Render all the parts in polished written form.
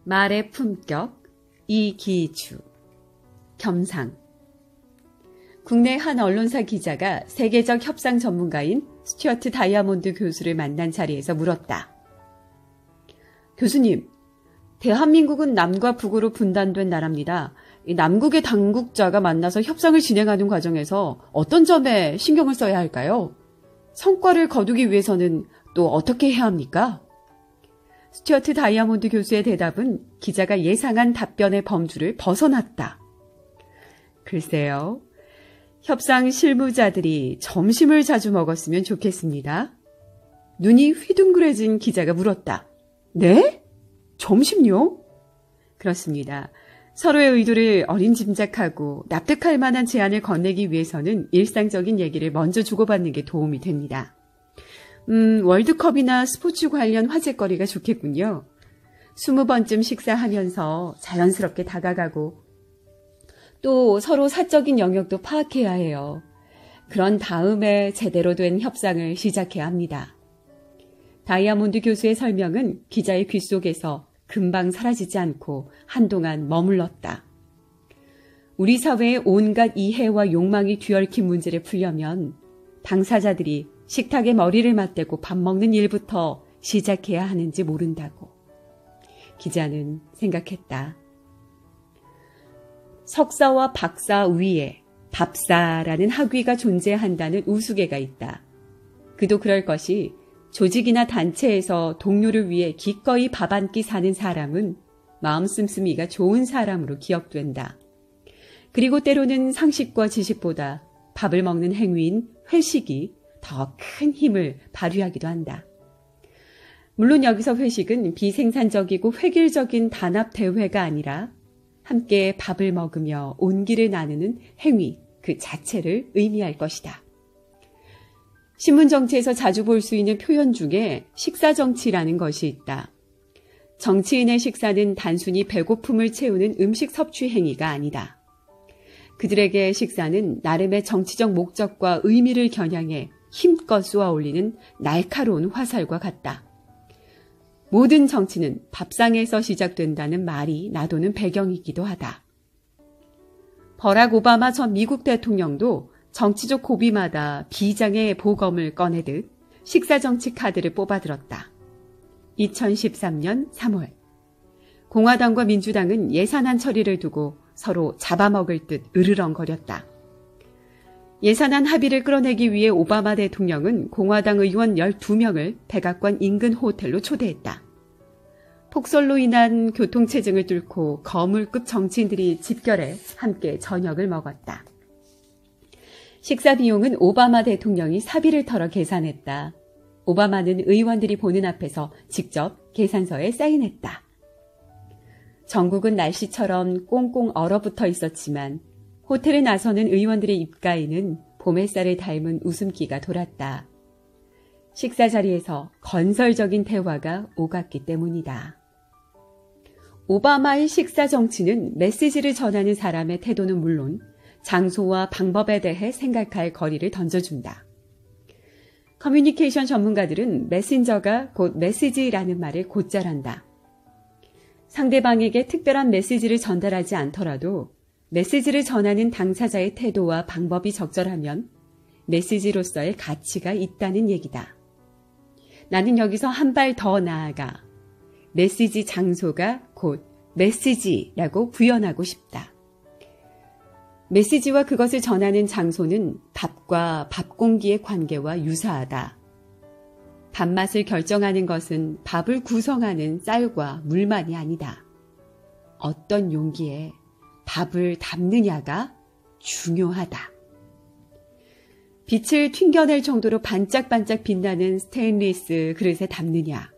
말의 품격, 이기주, 겸상. 국내 한 언론사 기자가 세계적 협상 전문가인 스튜어트 다이아몬드 교수를 만난 자리에서 물었다. 교수님, 대한민국은 남과 북으로 분단된 나라입니다. 남국의 당국자가 만나서 협상을 진행하는 과정에서 어떤 점에 신경을 써야 할까요? 성과를 거두기 위해서는 또 어떻게 해야 합니까? 스튜어트 다이아몬드 교수의 대답은 기자가 예상한 답변의 범주를 벗어났다. 글쎄요. 협상 실무자들이 점심을 자주 먹었으면 좋겠습니다. 눈이 휘둥그레진 기자가 물었다. 네? 점심요? 그렇습니다. 서로의 의도를 어림짐작하고 납득할 만한 제안을 건네기 위해서는 일상적인 얘기를 먼저 주고받는 게 도움이 됩니다. 월드컵이나 스포츠 관련 화제거리가 좋겠군요. 20번쯤 식사하면서 자연스럽게 다가가고 또 서로 사적인 영역도 파악해야 해요. 그런 다음에 제대로 된 협상을 시작해야 합니다. 다이아몬드 교수의 설명은 기자의 귓속에서 금방 사라지지 않고 한동안 머물렀다. 우리 사회의 온갖 이해와 욕망이 뒤얽힌 문제를 풀려면 당사자들이 식탁에 머리를 맞대고 밥 먹는 일부터 시작해야 하는지 모른다고. 기자는 생각했다. 석사와 박사 위에 밥사라는 학위가 존재한다는 우스개가 있다. 그도 그럴 것이 조직이나 단체에서 동료를 위해 기꺼이 밥 한 끼 사는 사람은 마음 씀씀이가 좋은 사람으로 기억된다. 그리고 때로는 상식과 지식보다 밥을 먹는 행위인 회식이 더 큰 힘을 발휘하기도 한다. 물론 여기서 회식은 비생산적이고 획일적인 단합 대회가 아니라 함께 밥을 먹으며 온기를 나누는 행위 그 자체를 의미할 것이다. 신문정치에서 자주 볼 수 있는 표현 중에 식사정치라는 것이 있다. 정치인의 식사는 단순히 배고픔을 채우는 음식 섭취 행위가 아니다. 그들에게 식사는 나름의 정치적 목적과 의미를 겨냥해 힘껏 쏘아 올리는 날카로운 화살과 같다. 모든 정치는 밥상에서 시작된다는 말이 나도는 배경이기도 하다. 버락 오바마 전 미국 대통령도 정치적 고비마다 비장의 보검을 꺼내듯 식사정치 카드를 뽑아들었다. 2013년 3월 공화당과 민주당은 예산안 처리를 두고 서로 잡아먹을 듯 으르렁거렸다. 예산안 합의를 끌어내기 위해 오바마 대통령은 공화당 의원 12명을 백악관 인근 호텔로 초대했다. 폭설로 인한 교통체증을 뚫고 거물급 정치인들이 집결해 함께 저녁을 먹었다. 식사 비용은 오바마 대통령이 사비를 털어 계산했다. 오바마는 의원들이 보는 앞에서 직접 계산서에 사인했다. 전국은 날씨처럼 꽁꽁 얼어붙어 있었지만 호텔에 나서는 의원들의 입가에는 봄 햇살을 닮은 웃음기가 돌았다. 식사 자리에서 건설적인 대화가 오갔기 때문이다. 오바마의 식사 정치는 메시지를 전하는 사람의 태도는 물론 장소와 방법에 대해 생각할 거리를 던져준다. 커뮤니케이션 전문가들은 메신저가 곧 메시지라는 말을 곧잘한다. 상대방에게 특별한 메시지를 전달하지 않더라도 메시지를 전하는 당사자의 태도와 방법이 적절하면 메시지로서의 가치가 있다는 얘기다. 나는 여기서 한 발 더 나아가 메시지 장소가 곧 메시지라고 구현하고 싶다. 메시지와 그것을 전하는 장소는 밥과 밥 공기의 관계와 유사하다. 밥맛을 결정하는 것은 밥을 구성하는 쌀과 물만이 아니다. 어떤 용기에 밥을 담느냐가 중요하다. 빛을 튕겨낼 정도로 반짝반짝 빛나는 스테인리스 그릇에 담느냐,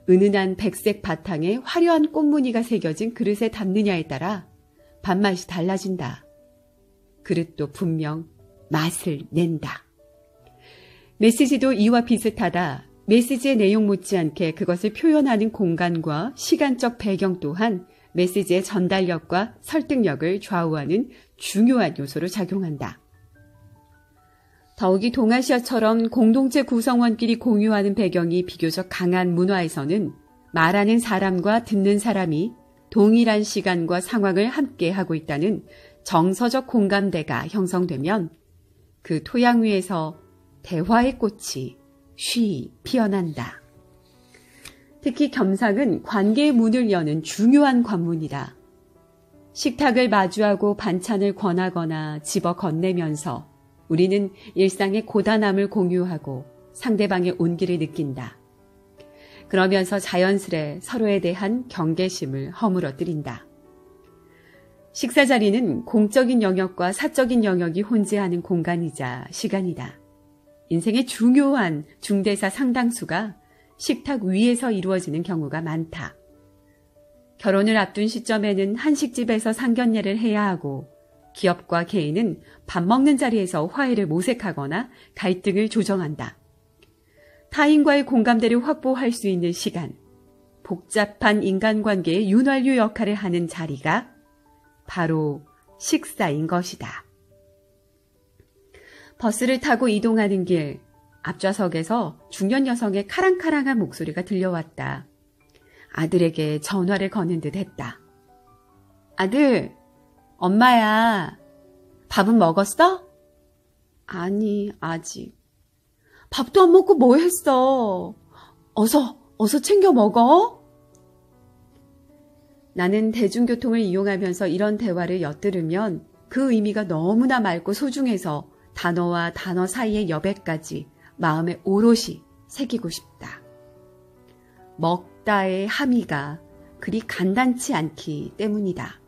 은은한 백색 바탕에 화려한 꽃무늬가 새겨진 그릇에 담느냐에 따라 밥맛이 달라진다. 그릇도 분명 맛을 낸다. 메시지도 이와 비슷하다. 메시지의 내용 못지않게 그것을 표현하는 공간과 시간적 배경 또한 메시지의 전달력과 설득력을 좌우하는 중요한 요소로 작용한다. 더욱이 동아시아처럼 공동체 구성원끼리 공유하는 배경이 비교적 강한 문화에서는 말하는 사람과 듣는 사람이 동일한 시간과 상황을 함께 하고 있다는 정서적 공감대가 형성되면 그 토양 위에서 대화의 꽃이 쉬 피어난다. 특히 겸상은 관계의 문을 여는 중요한 관문이다. 식탁을 마주하고 반찬을 권하거나 집어 건네면서 우리는 일상의 고단함을 공유하고 상대방의 온기를 느낀다. 그러면서 자연스레 서로에 대한 경계심을 허물어뜨린다. 식사 자리는 공적인 영역과 사적인 영역이 혼재하는 공간이자 시간이다. 인생의 중요한 중대사 상당수가 식탁 위에서 이루어지는 경우가 많다. 결혼을 앞둔 시점에는 한식집에서 상견례를 해야 하고 기업과 개인은 밥 먹는 자리에서 화해를 모색하거나 갈등을 조정한다. 타인과의 공감대를 확보할 수 있는 시간, 복잡한 인간관계의 윤활유 역할을 하는 자리가 바로 식사인 것이다. 버스를 타고 이동하는 길, 앞좌석에서 중년 여성의 카랑카랑한 목소리가 들려왔다. 아들에게 전화를 거는 듯 했다. 아들, 엄마야. 밥은 먹었어? 아니, 아직. 밥도 안 먹고 뭐 했어? 어서 챙겨 먹어? 나는 대중교통을 이용하면서 이런 대화를 엿들으면 그 의미가 너무나 맑고 소중해서 단어와 단어 사이의 여백까지 마음에 오롯이 새기고 싶다. 먹다의 함의가 그리 간단치 않기 때문이다.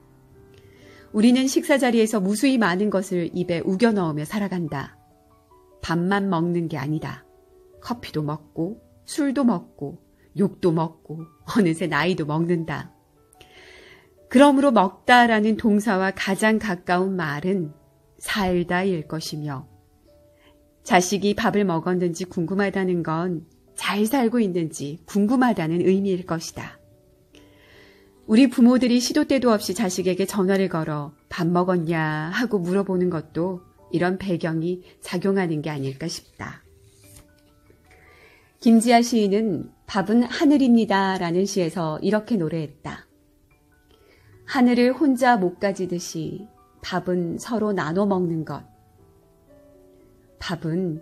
우리는 식사 자리에서 무수히 많은 것을 입에 우겨 넣으며 살아간다. 밥만 먹는 게 아니다. 커피도 먹고 술도 먹고 욕도 먹고 어느새 나이도 먹는다. 그러므로 먹다라는 동사와 가장 가까운 말은 살다일 것이며 자식이 밥을 먹었는지 궁금하다는 건 잘 살고 있는지 궁금하다는 의미일 것이다. 우리 부모들이 시도 때도 없이 자식에게 전화를 걸어 밥 먹었냐 하고 물어보는 것도 이런 배경이 작용하는 게 아닐까 싶다. 김지아 시인은 밥은 하늘입니다 라는 시에서 이렇게 노래했다. 하늘을 혼자 못 가지듯이 밥은 서로 나눠 먹는 것. 밥은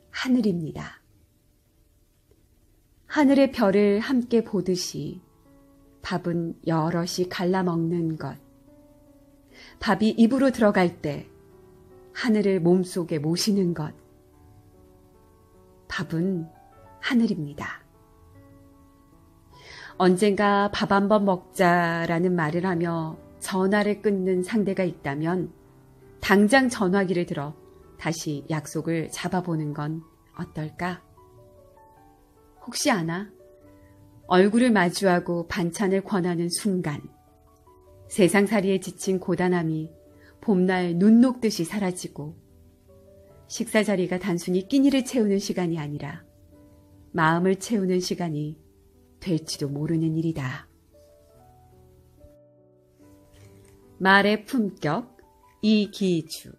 하늘입니다. 하늘의 별을 함께 보듯이 밥은 여럿이 갈라 먹는 것. 밥이 입으로 들어갈 때 하늘을 몸속에 모시는 것. 밥은 하늘입니다. 언젠가 밥 한번 먹자라는 말을 하며 전화를 끊는 상대가 있다면 당장 전화기를 들어 다시 약속을 잡아보는 건 어떨까? 혹시 아나? 얼굴을 마주하고 반찬을 권하는 순간 세상살이에 지친 고단함이 봄날 눈 녹듯이 사라지고 식사 자리가 단순히 끼니를 채우는 시간이 아니라 마음을 채우는 시간이 될지도 모르는 일이다. 말의 품격 이기주